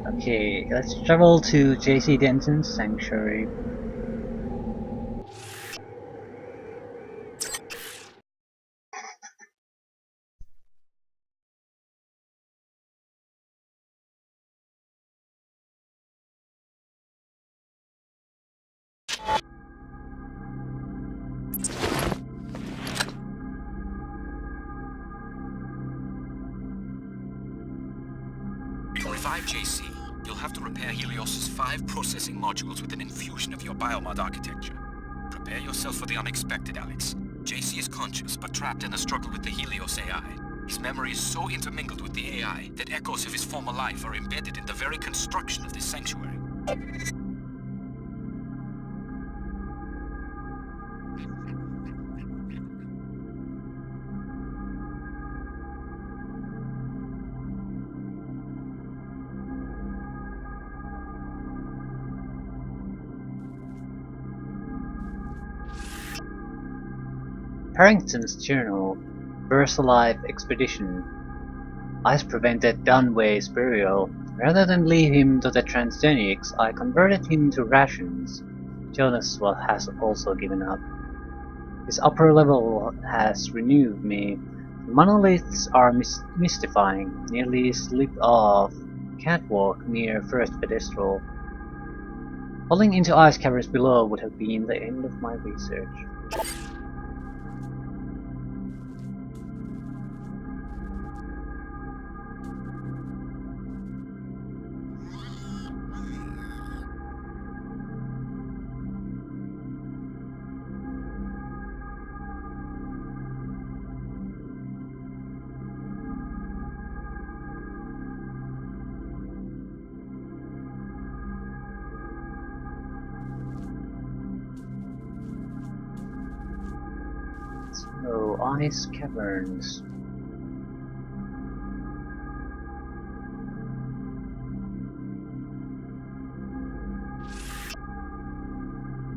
Okay, let's travel to JC Denton's sanctuary. To revive JC, you'll have to repair Helios's 5 processing modules with an infusion of your biomod architecture. Prepare yourself for the unexpected, Alex. JC is conscious, but trapped in a struggle with the Helios AI. His memory is so intermingled with the AI that echoes of his former life are embedded in the very construction of this sanctuary. Harrington's journal, VersaLife Expedition. Ice prevented Dunway's burial. Rather than leave him to the transgenics, I converted him to rations. Jonas has also given up. His upper level has renewed me. The monoliths are mystifying, nearly slipped off catwalk near first pedestal. Falling into ice caverns below would have been the end of my research. So, ice caverns.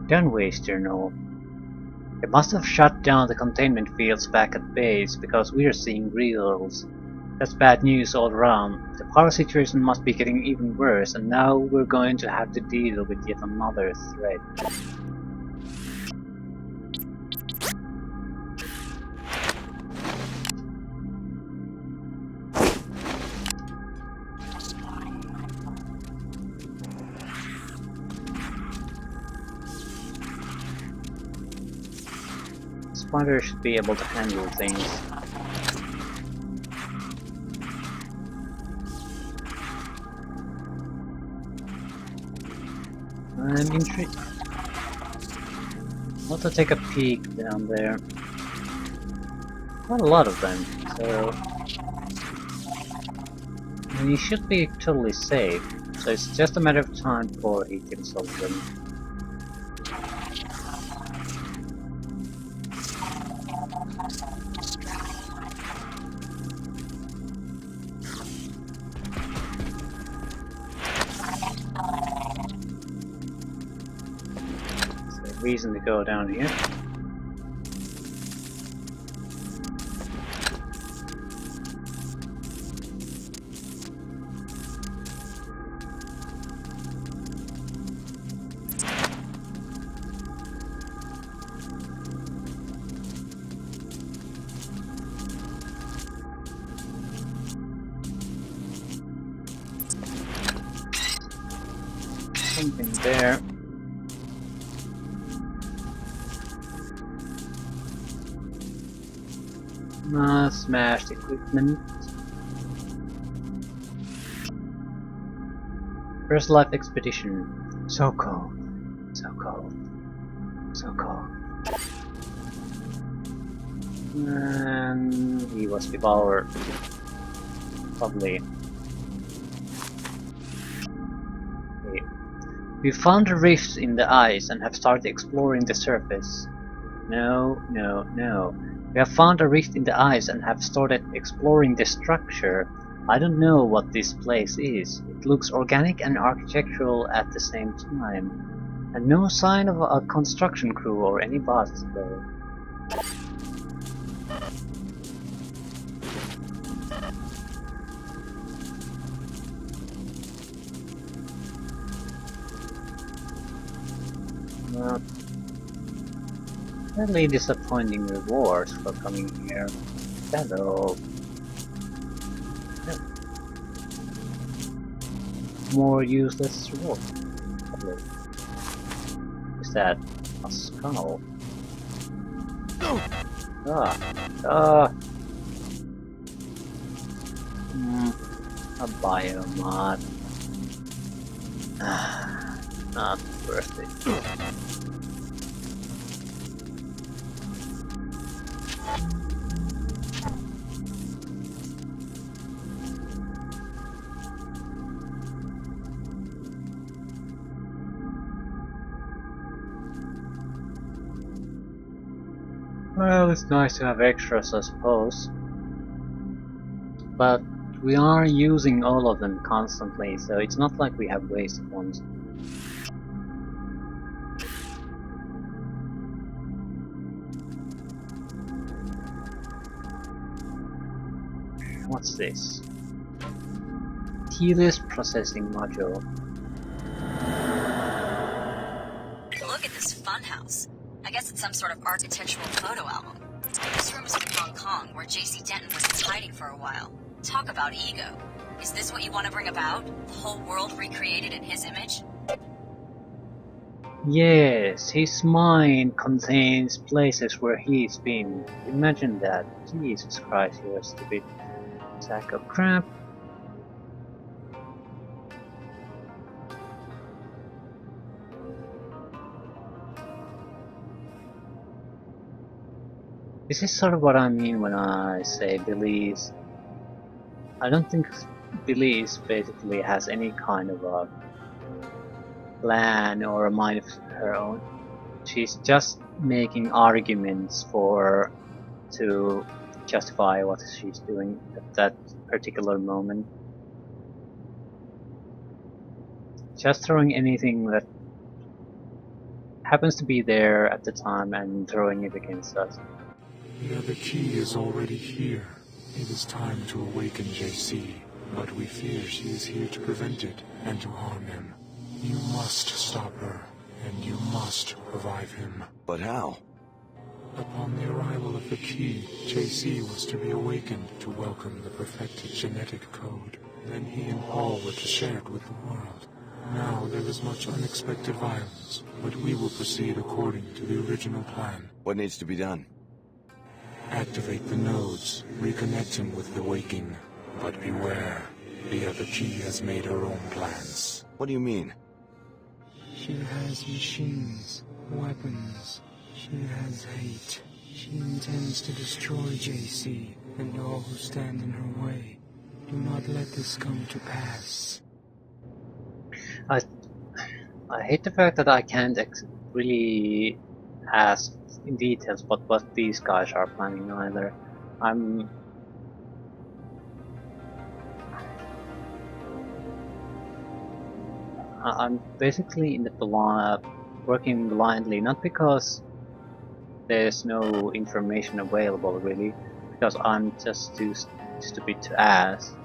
Dunway's journal. They must have shut down the containment fields back at base because we're seeing reels. That's bad news all around. The power situation must be getting even worse, and now we're going to have to deal with yet another threat. Spider should be able to handle things. I'm intrigued. I'll have to take a peek down there. Quite a lot of them, so... he should be totally safe, so it's just a matter of time before he kills all of them. There's a reason to go down here. Something there. Smashed equipment. First life expedition. So cold. So cold. So cold. And he was devoured. Lovely. Okay. We found a rift in the ice and have started exploring the surface. No, no, no. We have found a rift in the ice and have started exploring the structure. I don't know what this place is. It looks organic and architectural at the same time. And no sign of a construction crew or any bots though. Uh, Really disappointing rewards for coming here. Hello. More useless reward. Probably. Is that a skull? Ah. A biomod. Not worth it. Well, it's nice to have extras, I suppose. But we are using all of them constantly, so it's not like we have wasted ones. What's this? Keyless processing module. Look at this funhouse. I guess it's some sort of architectural photo album. This room is from Hong Kong, where JC Denton was hiding for a while. Talk about ego. Is this what you want to bring about? The whole world recreated in his image? Yes, his mind contains places where he's been. Imagine that. Jesus Christ, you're a stupid sack of crap. This is sort of what I mean when I say Belize. I don't think Belize basically has any kind of a plan or a mind of her own. She's just making arguments to justify what she's doing at that particular moment. Just throwing anything that happens to be there at the time and throwing it against us. The other key is already here. It is time to awaken JC, but we fear she is here to prevent it and to harm him. You must stop her, and you must revive him. But how? Upon the arrival of the key, JC was to be awakened to welcome the perfected genetic code. Then he and Paul were to share it with the world. Now there is much unexpected violence, but we will proceed according to the original plan. What needs to be done? Activate the nodes, reconnect him with the waking. But beware, the other key has made her own plans. What do you mean? She has machines, weapons. She has hate. She intends to destroy JC and all who stand in her way. Do not let this come to pass. I hate the fact that I can't really ask in details what these guys are planning either. I'm basically in the working blindly, not because there's no information available really, because I'm just too stupid to ask.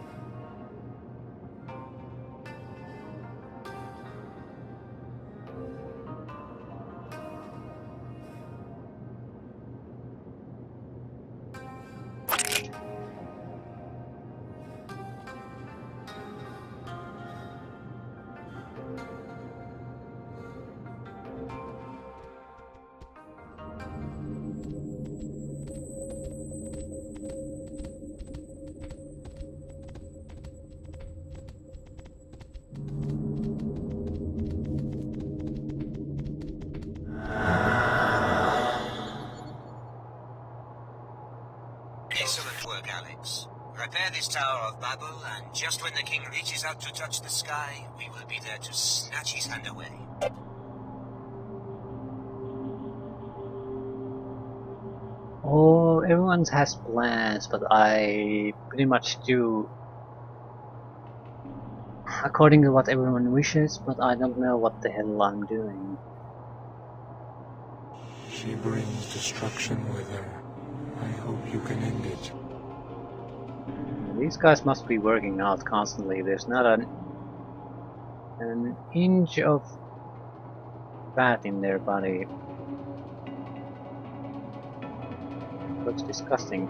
Excellent work, Alex. Repair this Tower of Babel, and just when the king reaches out to touch the sky, we will be there to snatch his hand away. Oh, everyone has plans, but I pretty much do according to what everyone wishes, but I don't know what the hell I'm doing. She brings destruction with her. I hope you can end it. These guys must be working out constantly. There's not an inch of fat in their body. Looks disgusting.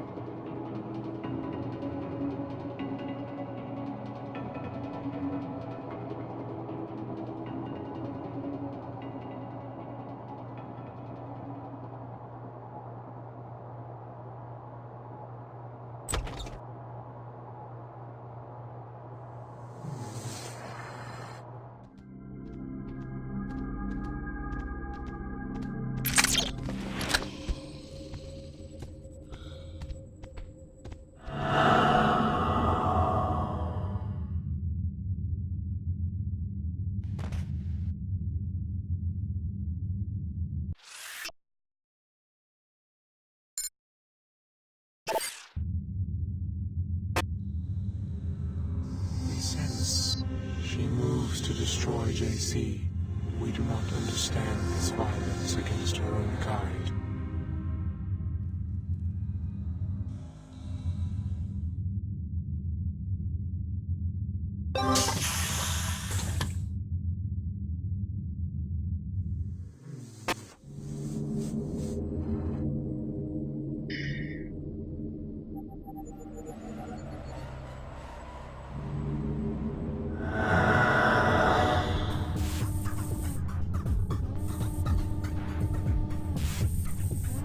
Since she moves to destroy JC, we do not understand this violence against her own kind.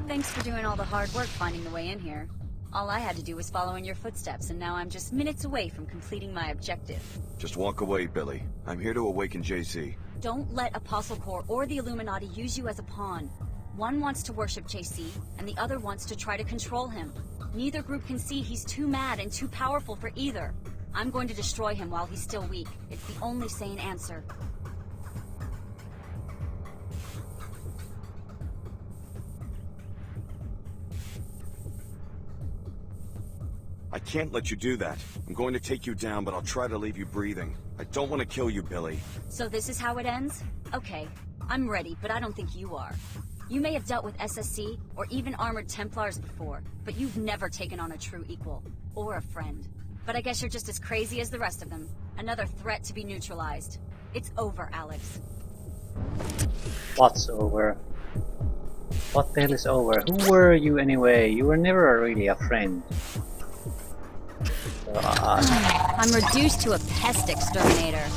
Thanks for doing all the hard work finding the way in here. All I had to do was follow in your footsteps, and now I'm just minutes away from completing my objective. Just walk away, Billy. I'm here to awaken JC. Don't let Apostle Corps or the Illuminati use you as a pawn. One wants to worship JC, and the other wants to try to control him. Neither group can see he's too mad and too powerful for either. I'm going to destroy him while he's still weak. It's the only sane answer. I can't let you do that. I'm going to take you down, but I'll try to leave you breathing. I don't want to kill you, Billy. So this is how it ends? Okay, I'm ready, but I don't think you are. You may have dealt with SSC, or even armored Templars before, but you've never taken on a true equal, or a friend. But I guess you're just as crazy as the rest of them. Another threat to be neutralized. It's over, Alex. What's over? What the hell is over? Who were you anyway? You were never really a friend. I'm reduced to a pest exterminator.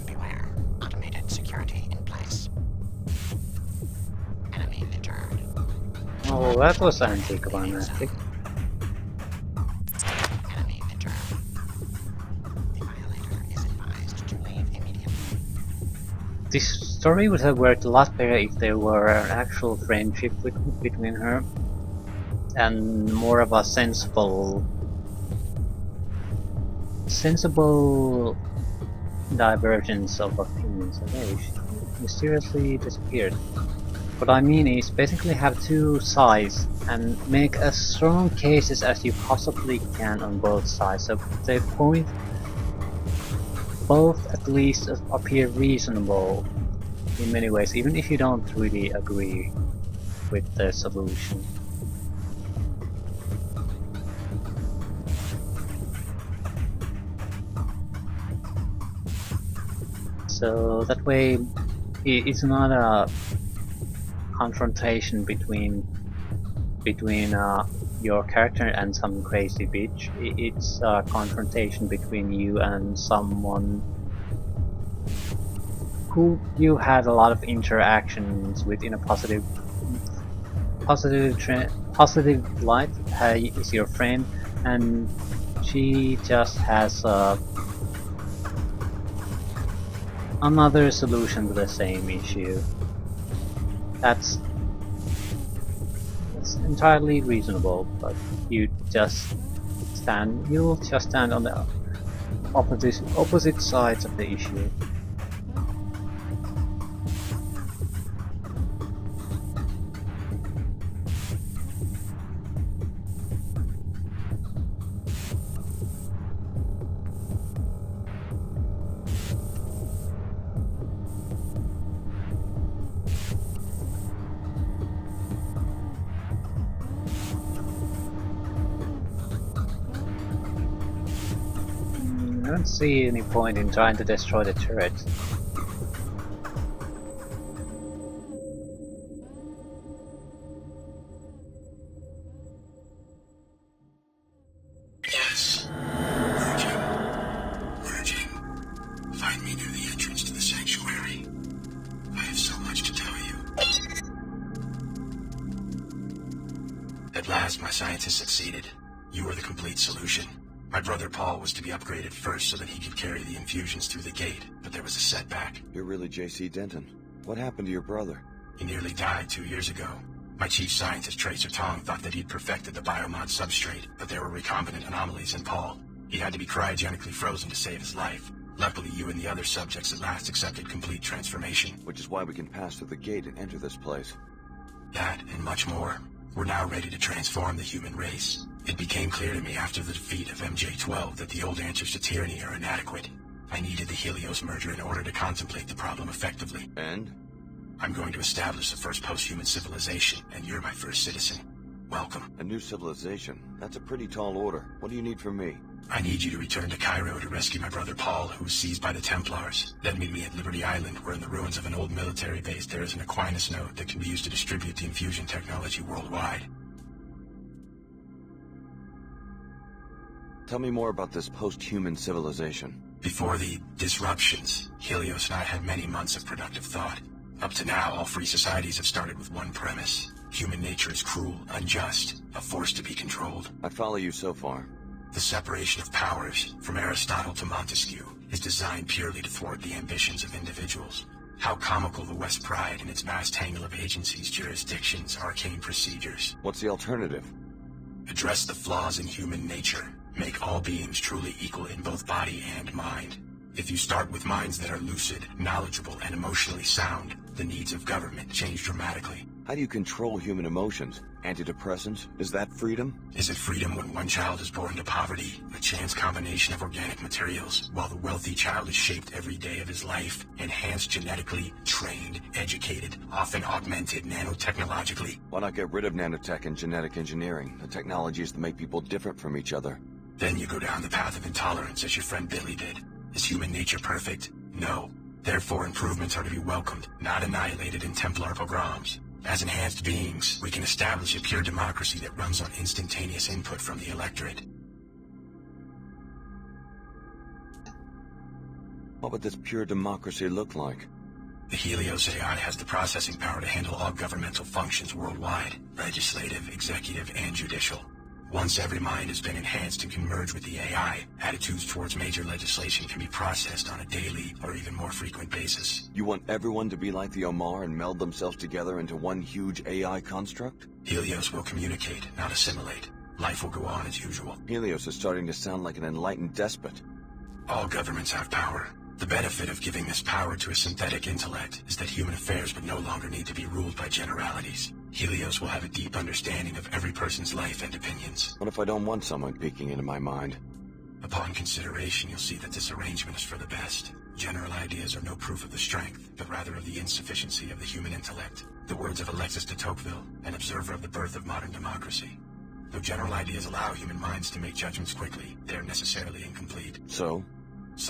Beware. Automated security in place. Enemy deterred. Oh, that was anticlimactic. Enemy deterred. The violator is advised to leave immediately. This story would have worked a lot better if there were an actual friendship between her and more of a sensible divergence of opinions. Okay, she mysteriously disappeared. What I mean is basically have two sides and make as strong cases as you possibly can on both sides, so they both at least appear reasonable in many ways, even if you don't really agree with the solution. So that way it's not a confrontation between your character and some crazy bitch. It's a confrontation between you and someone who you had a lot of interactions with in a positive light. Is your friend, and she just has another solution to the same issue. That's entirely reasonable, but you'll just stand on the opposite sides of the issue. don't see any point in trying to destroy the turret. Yes. Merging. Merging. Find me near the entrance to the sanctuary. I have so much to tell you. At last, my scientists succeeded. You were the complete solution. My brother Paul was to be upgraded first so that he could carry the infusions through the gate, but there was a setback. You're really JC Denton. What happened to your brother? He nearly died 2 years ago. My chief scientist, Tracer Tong, thought that he'd perfected the biomod substrate, but there were recombinant anomalies in Paul. He had to be cryogenically frozen to save his life. Luckily, you and the other subjects at last accepted complete transformation. Which is why we can pass through the gate and enter this place. That, and much more. We're now ready to transform the human race. It became clear to me after the defeat of MJ-12 that the old answers to tyranny are inadequate. I needed the Helios merger in order to contemplate the problem effectively. And? I'm going to establish the first post-human civilization, and you're my first citizen. Welcome. A new civilization? That's a pretty tall order. What do you need from me? I need you to return to Cairo to rescue my brother Paul, who was seized by the Templars. Then meet me at Liberty Island, where in the ruins of an old military base there is an Aquinas node that can be used to distribute the infusion technology worldwide. Tell me more about this post-human civilization. Before the disruptions, Helios and I had many months of productive thought. Up to now, all free societies have started with one premise. Human nature is cruel, unjust, a force to be controlled. I follow you so far. The separation of powers, from Aristotle to Montesquieu, is designed purely to thwart the ambitions of individuals. How comical the West pride in its vast tangle of agencies, jurisdictions, arcane procedures. What's the alternative? Address the flaws in human nature. Make all beings truly equal in both body and mind. If you start with minds that are lucid, knowledgeable, and emotionally sound, the needs of government change dramatically. How do you control human emotions? Antidepressants? Is that freedom? Is it freedom when one child is born to poverty, a chance combination of organic materials, while the wealthy child is shaped every day of his life, enhanced genetically, trained, educated, often augmented nanotechnologically? Why not get rid of nanotech and genetic engineering, the technologies that make people different from each other? Then you go down the path of intolerance as your friend Billy did. Is human nature perfect? No. Therefore, improvements are to be welcomed, not annihilated in Templar pogroms. As enhanced beings, we can establish a pure democracy that runs on instantaneous input from the electorate. What would this pure democracy look like? The Helios AI has the processing power to handle all governmental functions worldwide, legislative, executive, and judicial. Once every mind has been enhanced and can merge with the AI, attitudes towards major legislation can be processed on a daily or even more frequent basis. You want everyone to be like the Omar and meld themselves together into one huge AI construct? Helios will communicate, not assimilate. Life will go on as usual. Helios is starting to sound like an enlightened despot. All governments have power. The benefit of giving this power to a synthetic intellect is that human affairs would no longer need to be ruled by generalities. Helios will have a deep understanding of every person's life and opinions. What if I don't want someone peeking into my mind? Upon consideration, you'll see that this arrangement is for the best. General ideas are no proof of the strength, but rather of the insufficiency of the human intellect. The words of Alexis de Tocqueville, an observer of the birth of modern democracy. Though general ideas allow human minds to make judgments quickly, they are necessarily incomplete. So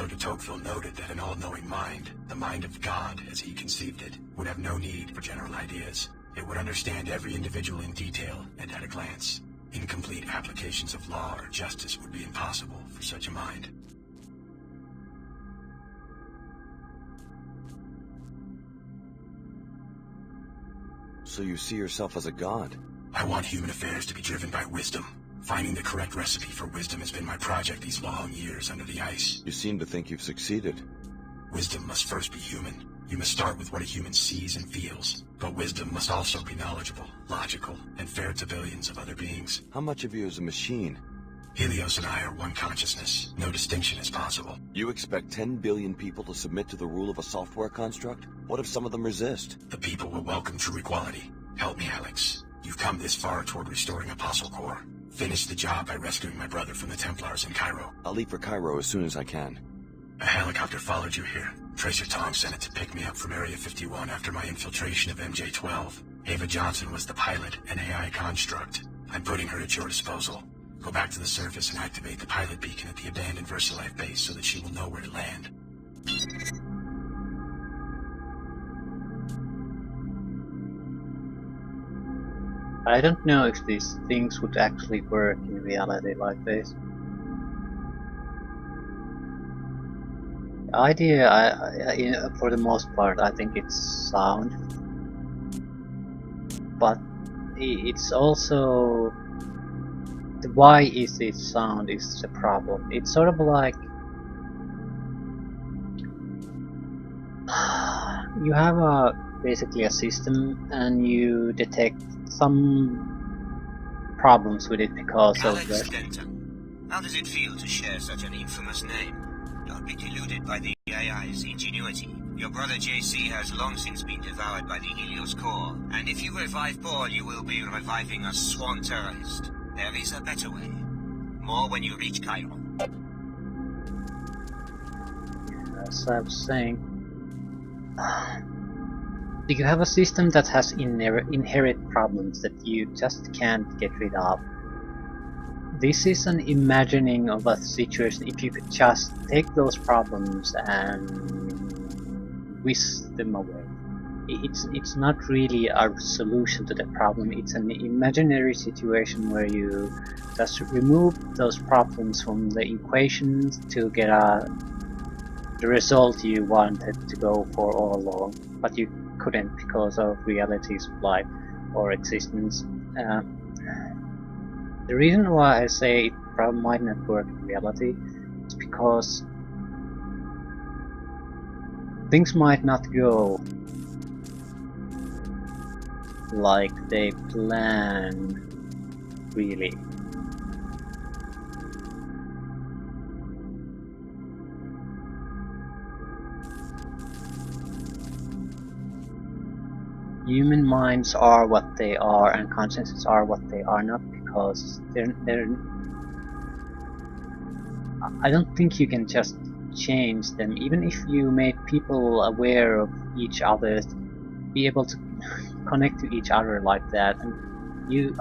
de Tocqueville noted that an all-knowing mind, the mind of God as he conceived it, would have no need for general ideas. It would understand every individual in detail and at a glance. Incomplete applications of law or justice would be impossible for such a mind. So you see yourself as a god? I want human affairs to be driven by wisdom. Finding the correct recipe for wisdom has been my project these long years under the ice. You seem to think you've succeeded. Wisdom must first be human. You must start with what a human sees and feels. But wisdom must also be knowledgeable, logical, and fair to billions of other beings. How much of you is a machine? Helios and I are one consciousness. No distinction is possible. You expect 10 billion people to submit to the rule of a software construct? What if some of them resist? The people will welcome true equality. Help me, Alex. You've come this far toward restoring Apostle Corps. Finish the job by rescuing my brother from the Templars in Cairo. I'll leave for Cairo as soon as I can. A helicopter followed you here. Tracer Tong sent it to pick me up from Area 51 after my infiltration of MJ-12. Ava Johnson was the pilot, an AI construct. I'm putting her at your disposal. Go back to the surface and activate the pilot beacon at the abandoned VersaLife base so that she will know where to land. I don't know if these things would actually work in reality like this. The idea, for the most part, I think it's sound. But it's also... the why is it sound is the problem. It's sort of like... you have basically a system and you detect some problems with it because of Alex the... Denton, how does it feel to share such an infamous name? Don't be deluded by the AI's ingenuity. Your brother JC has long since been devoured by the Helios core, and if you revive Paul, you will be reviving a sworn terrorist. There is a better way. More when you reach Cairo. As I was saying... do you have a system that has inherent problems that you just can't get rid of? This is an imagining of a situation if you could just take those problems and whisk them away. It's not really a solution to the problem, it's an imaginary situation where you just remove those problems from the equations to get the result you wanted to go for all along, but you couldn't because of realities of life or existence. The reason why I say it probably might not work in reality is because things might not go like they planned, really. Human minds are what they are and consciences are what they are, not because they're I don't think you can just change them. Even if you made people aware of each other, be able to connect to each other like that, and you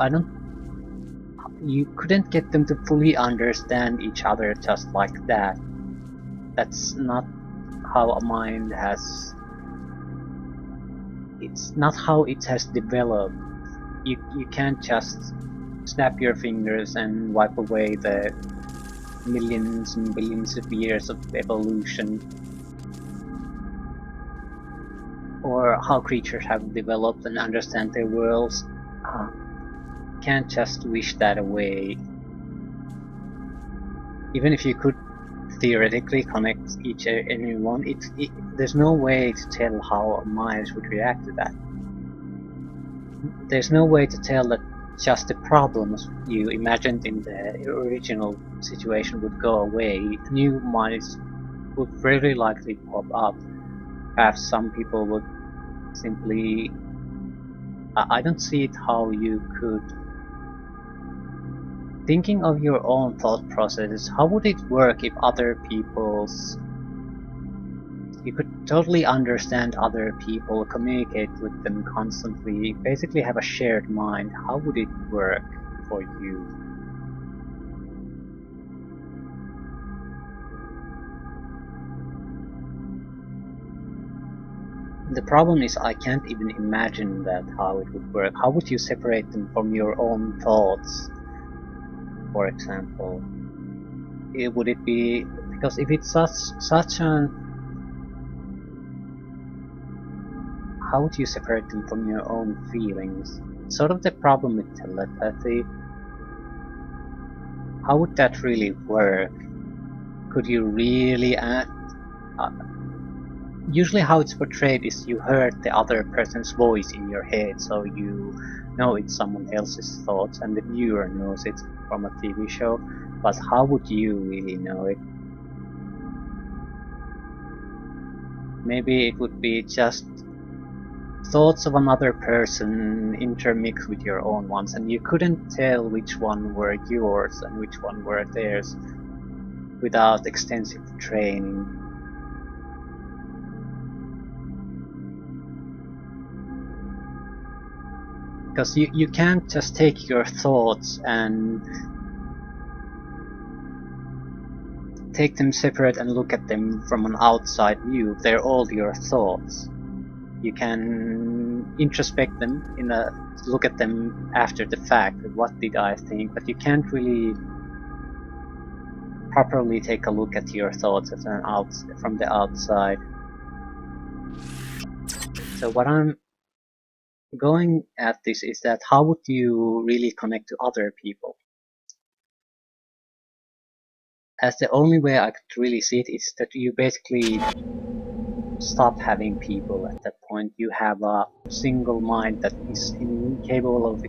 couldn't get them to fully understand each other just like that. That's not how a mind has... it's not how it has developed. You can't just snap your fingers and wipe away the millions and billions of years of evolution, or how creatures have developed and understand their worlds. Can't just wish that away. Even if you could theoretically connect anyone, there's no way to tell how minds would react to that. There's no way to tell that just the problems you imagined in the original situation would go away. New minds would very likely pop up. Perhaps some people would simply... I don't see it how you could... Thinking of your own thought processes, how would it work if other people's... You could totally understand other people, communicate with them constantly, basically have a shared mind. How would it work for you? The problem is I can't even imagine that how it would work. How would you separate them from your own thoughts, for example? Would it be... because if it's such an... how would you separate them from your own feelings? It's sort of the problem with telepathy. How would that really work? Could you really usually how it's portrayed is you heard the other person's voice in your head, so you know it's someone else's thoughts, and the viewer knows it from a TV show. But how would you really know it? Maybe it would be just thoughts of another person intermixed with your own ones, and you couldn't tell which one were yours and which one were theirs without extensive training. Because you can't just take your thoughts and take them separate and look at them from an outside view, they're all your thoughts. You can introspect them look at them after the fact, what did I think, but you can't really properly take a look at your thoughts from the outside. So what I'm going at this is that how would you really connect to other people? As the only way I could really see it is that you basically stop having people at that point. You have a single mind that is incapable of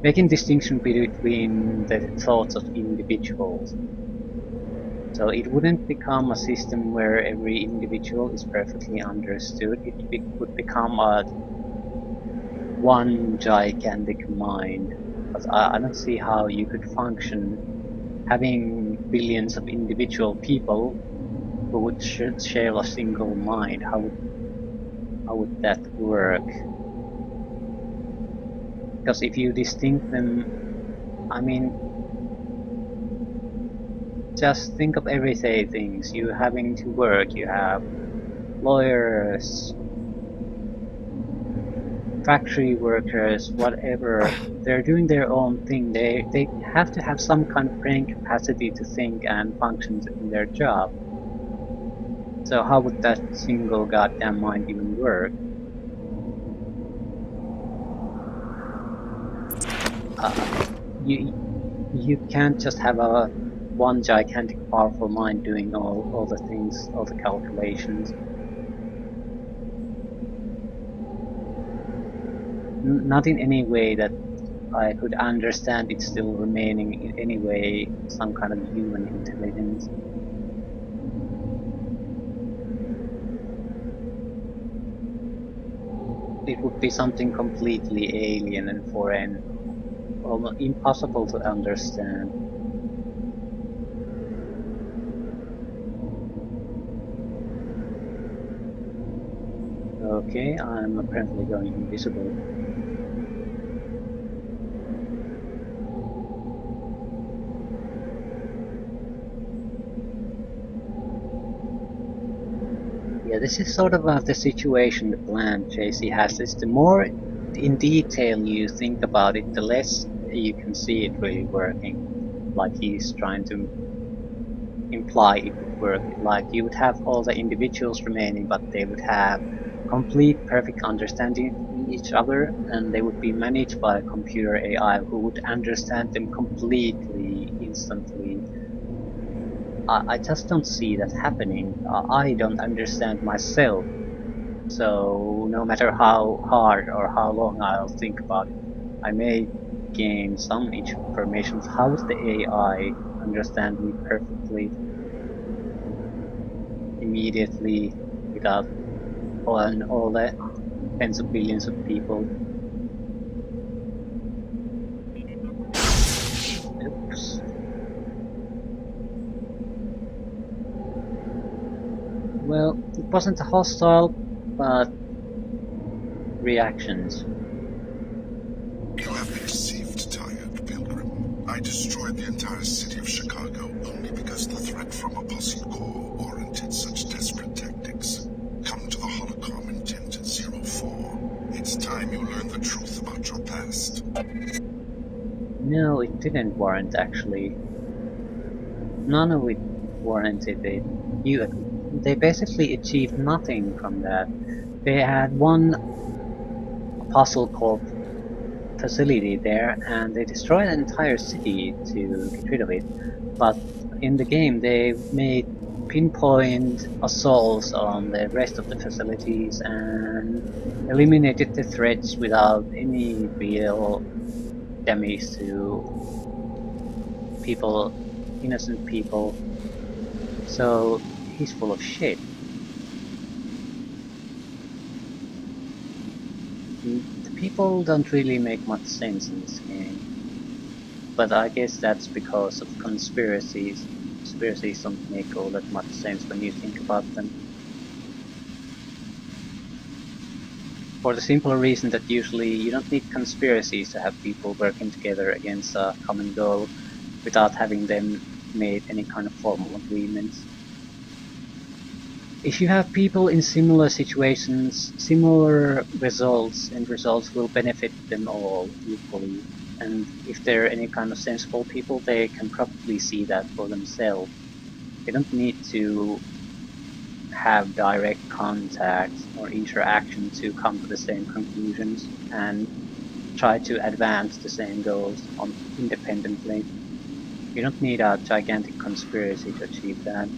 making distinction between the thoughts of individuals. So it wouldn't become a system where every individual is perfectly understood. It would become one gigantic mind. But I don't see how you could function having billions of individual people who would share a single mind. How would that work? Because if you distinct them, I mean, just think of everyday things. You having to work, you have lawyers, factory workers, whatever. They're doing their own thing. They have to have some kind of brain capacity to think and function in their job. So how would that single goddamn mind even work? You can't just have one gigantic powerful mind doing all the things, all the calculations. Not in any way that I could understand it still remaining in any way some kind of human intelligence. It would be something completely alien and foreign, almost impossible to understand. Okay, I'm apparently going invisible. Yeah, this is sort of the situation the plan JC has. Is the more in detail you think about it, the less you can see it really working. Like he's trying to imply it would work. Like you would have all the individuals remaining, but they would have complete perfect understanding in each other, and they would be managed by a computer AI who would understand them completely, instantly. I just don't see that happening. I don't understand myself, so no matter how hard or how long I'll think about it, I may gain some information of how would the AI understand me perfectly, immediately, without all the tens of billions of people. Oops. Well, it wasn't hostile, but reactions. You have been deceived, tired pilgrim. I destroyed the entire city of Chicago only because the threat from Apostle Core warranted such desperate tactics. Come to the holocron in Tent 04. It's time you learn the truth about your past. No, it didn't warrant, actually. None of it warranted it. They basically achieved nothing from that. They had one Apostle Corp facility there, and they destroyed an entire city to get rid of it. But in the game, they made pinpoint assaults on the rest of the facilities and eliminated the threats without any real damage to people, innocent people. So he's full of shit. The people don't really make much sense in this game. But I guess that's because of conspiracies. Conspiracies don't make all that much sense when you think about them. For the simple reason that usually you don't need conspiracies to have people working together against a common goal without having them made any kind of formal agreements. If you have people in similar situations, similar results, and results will benefit them all equally. And if they're any kind of sensible people, they can probably see that for themselves. They don't need to have direct contact or interaction to come to the same conclusions and try to advance the same goals independently. You don't need a gigantic conspiracy to achieve that.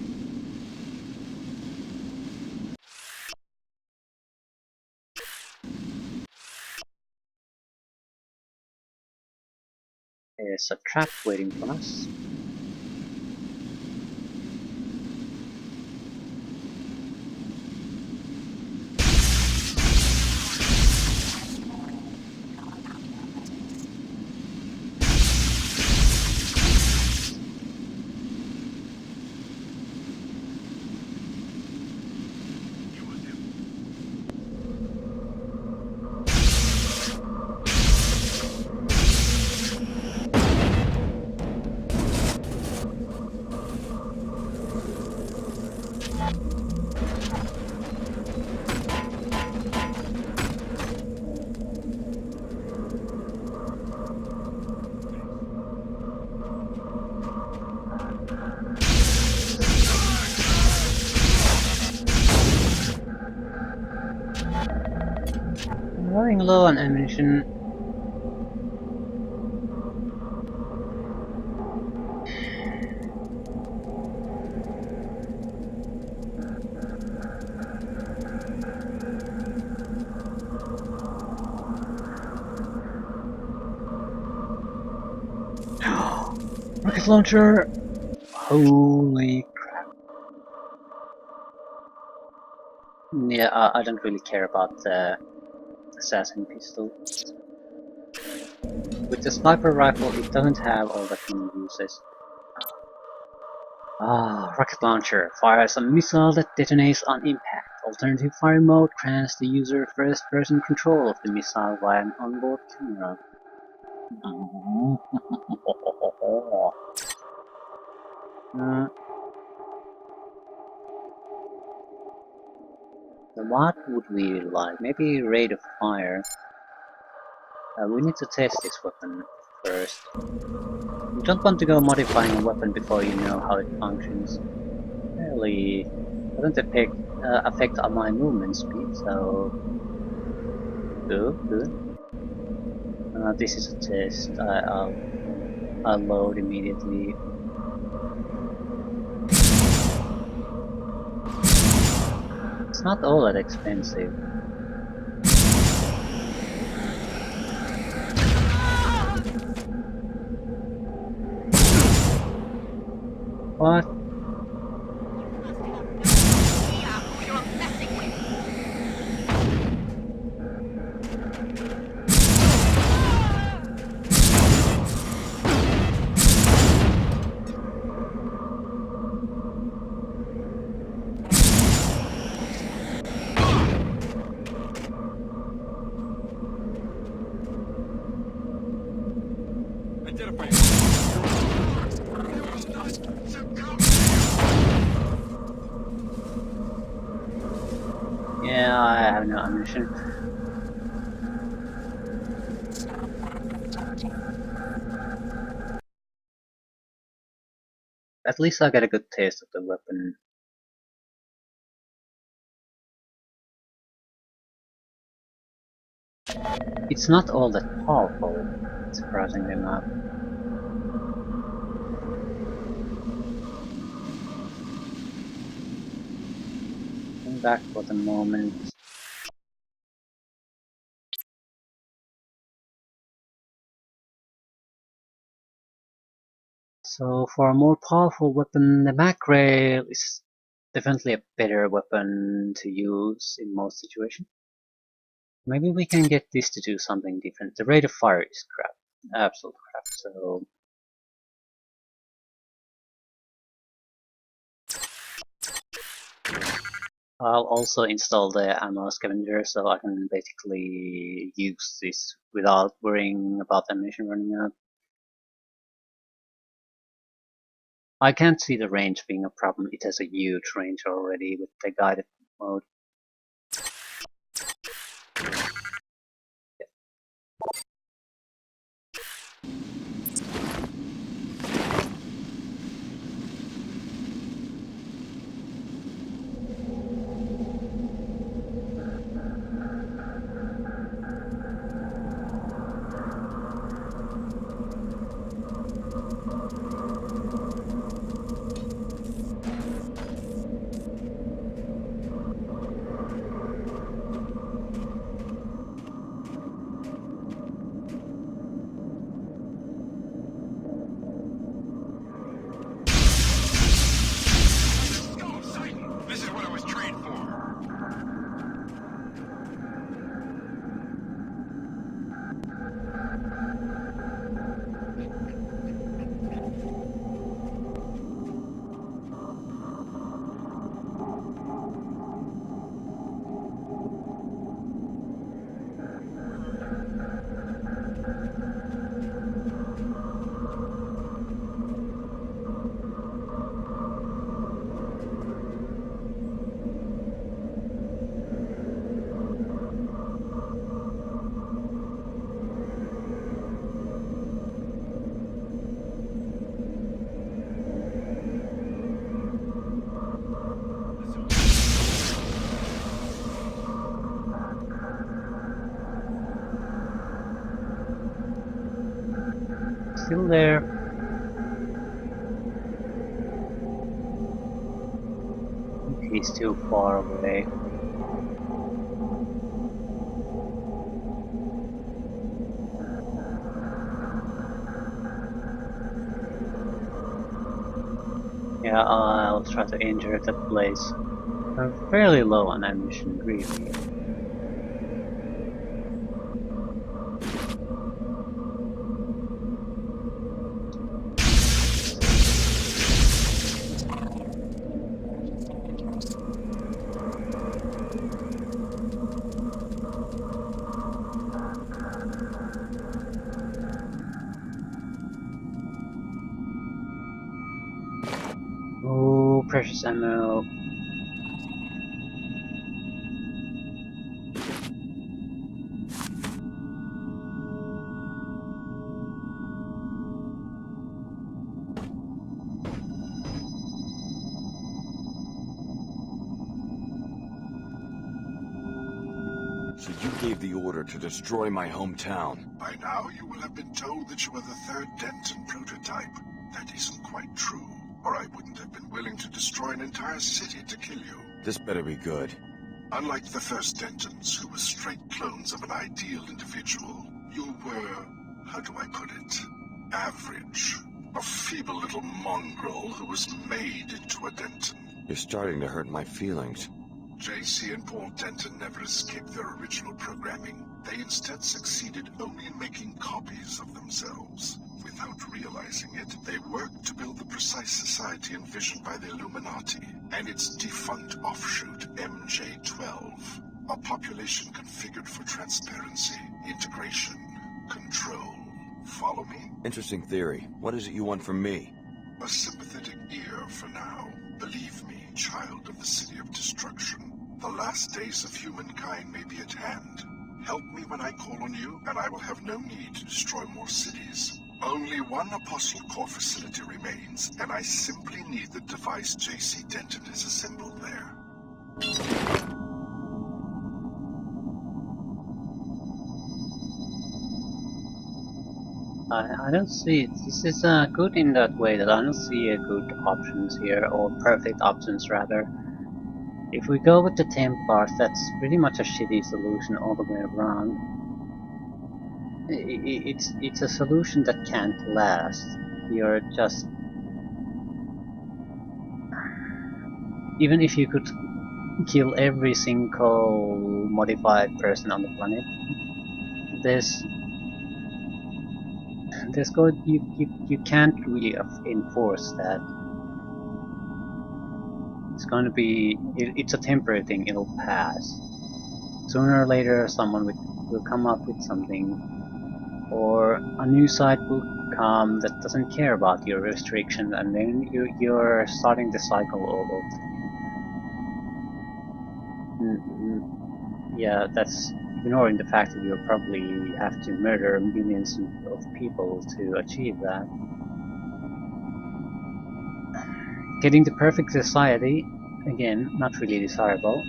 There's a trap waiting for us. I'm running low on ammunition. Rocket launcher! Holy crap. Yeah, I don't really care about the assassin pistol. With the sniper rifle, it doesn't have all that many uses. Rocket launcher fires a missile that detonates on impact. Alternative fire mode grants the user first-person control of the missile via an onboard camera. What would we like? Maybe rate of fire. We need to test this weapon first. You don't want to go modifying a weapon before you know how it functions. Really doesn't affect my movement speed, so good. This is a test. I'll load immediately. It's not all that expensive. What? Yeah, I have no ammunition. At least I got a good taste of the weapon. It's not all that powerful, surprisingly enough. Come back for the moment. So for a more powerful weapon, the mag rail is definitely a better weapon to use in most situations. Maybe we can get this to do something different. The rate of fire is crap. Absolute crap, so... I'll also install the ammo scavenger so I can basically use this without worrying about ammunition running out. I can't see the range being a problem. It has a huge range already with the guided mode. This is what I was trained for. Still there. He's too far away. Yeah, I'll try to enter that place. I'm fairly low on ammunition, really. Oh, precious ammo. So you gave the order to destroy my hometown. By now, you will have been told that you are the third Denton prototype. That isn't quite true, or I wouldn't have been willing to destroy an entire city to kill you. This better be good. Unlike the first Dentons, who were straight clones of an ideal individual, you were, how do I put it, average. A feeble little mongrel who was made into a Denton. You're starting to hurt my feelings. JC and Paul Denton never escaped their original programming. They instead succeeded only in making copies of themselves. Without realizing it, they worked to build the precise society envisioned by the Illuminati and its defunct offshoot, MJ-12. A population configured for transparency, integration, control. Follow me? Interesting theory. What is it you want from me? A sympathetic ear for now. Believe me, child of the City of Destruction. The last days of humankind may be at hand. Help me when I call on you, and I will have no need to destroy more cities. Only one Apostle Core facility remains, and I simply need the device JC Denton has assembled there. I don't see it. This is good in that way that I don't see good options here, or perfect options rather. If we go with the Templars, that's pretty much a shitty solution all the way around. It's a solution that can't last. You're just... Even if you could kill every single modified person on the planet, you can't really enforce that. It's going to be... it's a temporary thing, it'll pass. Sooner or later someone will come up with something or a new site will come that doesn't care about your restriction, and then you're starting the cycle all over again. Yeah, that's ignoring the fact that you'll probably have to murder millions of people to achieve that. Getting the perfect society, again, not really desirable.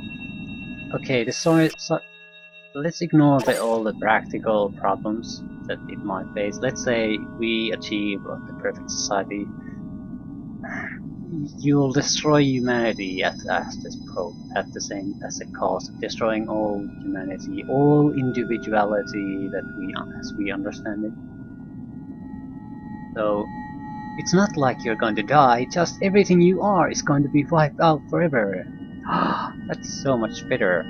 Okay, the story. So let's ignore all the practical problems that it might face. Let's say we achieve the perfect society. You'll destroy humanity at the same as the cost of destroying all humanity, all individuality as we understand it. So it's not like you're going to die, just everything you are is going to be wiped out forever. That's so much better.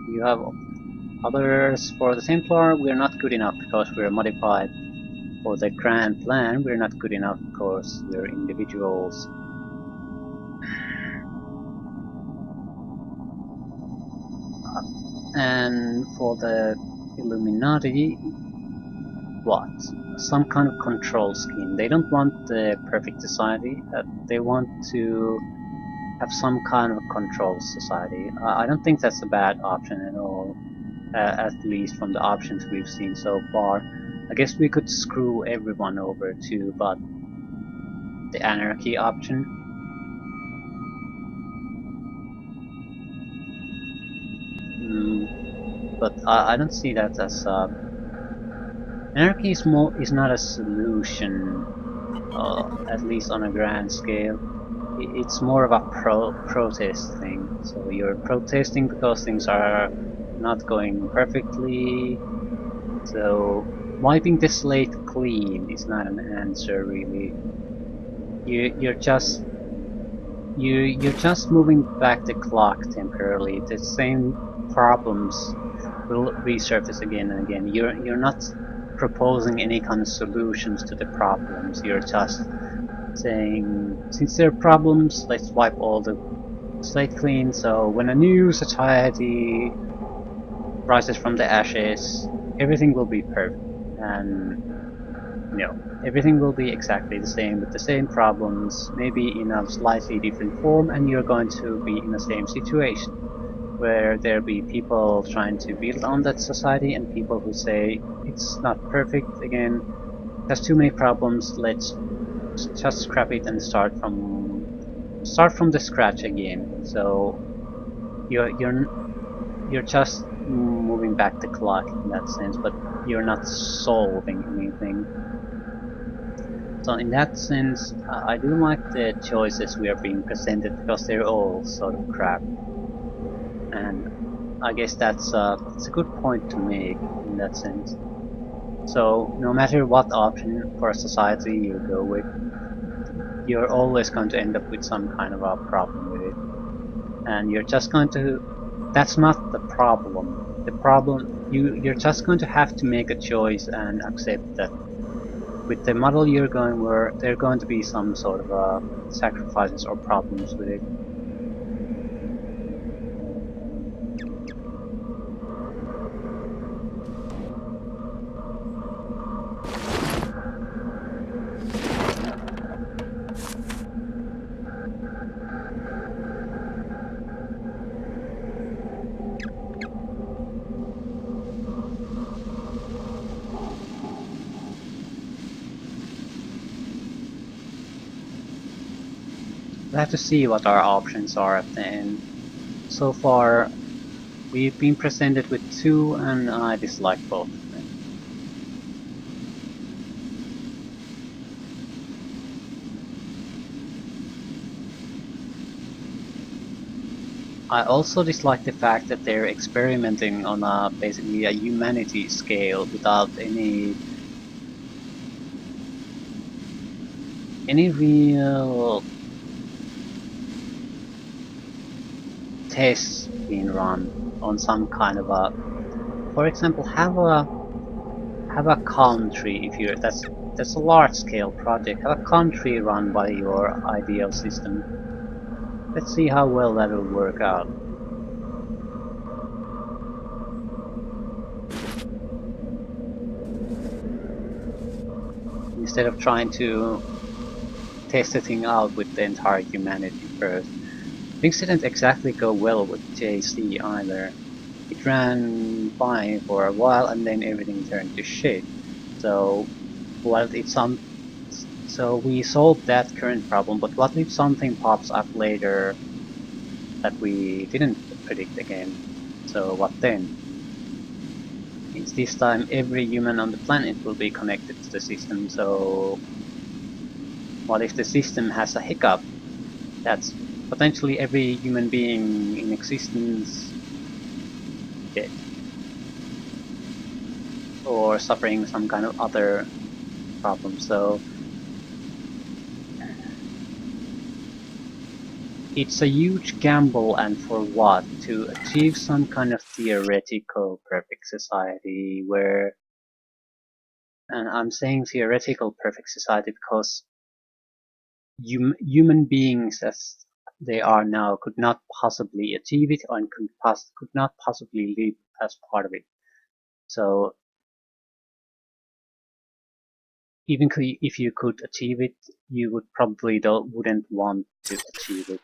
You have others. For the Templar, we're not good enough because we're modified. For the Grand Plan, we're not good enough because we're individuals. And for the Illuminati, what? Some kind of control scheme. They don't want the perfect society, they want to have some kind of control society. I don't think that's a bad option at all, at least from the options we've seen so far. I guess we could screw everyone over too, but the anarchy option. But I don't see that as anarchy is not a solution, at least on a grand scale. It's more of a protest thing. So you're protesting because things are not going perfectly. So wiping the slate clean is not an answer, really. You're just moving back the clock temporarily. The same problems will resurface again and again. You're not proposing any kind of solutions to the problems. You're just saying, since there are problems, let's wipe all the slate clean, so when a new society rises from the ashes, everything will be perfect, and everything will be exactly the same with the same problems, maybe in a slightly different form, and you're going to be in the same situation where there'll be people trying to build on that society and people who say it's not perfect again, there's too many problems, let's just scrap it and start from the scratch again. So you're just moving back the clock in that sense, but you're not solving anything. So in that sense, I do like the choices we are being presented because they're all sort of crap, and I guess that's a good point to make in that sense. So no matter what option for a society you go with, you're always going to end up with some kind of a problem with it. And you're just going to... That's not the problem. The problem... You're just going to have to make a choice and accept that with the model you're going where there are going to be some sort of sacrifices or problems with it. We'll have to see what our options are at the end. So far, we've been presented with two, and I dislike both of them. I also dislike the fact that they're experimenting on basically a humanity scale without any real tests being run on some kind of a, for example, have a country, if you're that's a large scale project, have a country run by your ideal system Let's see how well that will work out. Instead of trying to test the thing out with the entire humanity first. Things didn't exactly go well with JC either. It ran fine for a while and then everything turned to shit. So what if so we solved that current problem, but what if something pops up later that we didn't predict again? So what then? Means this time every human on the planet will be connected to the system, so what if the system has a hiccup? That's potentially every human being in existence dead, or suffering some kind of other problem. So it's a huge gamble, and for what? To achieve some kind of theoretical perfect society where, and I'm saying theoretical perfect society because human beings as they are now could not possibly achieve it and could not possibly live as part of it. So even if you could achieve it, you would probably wouldn't want to achieve it.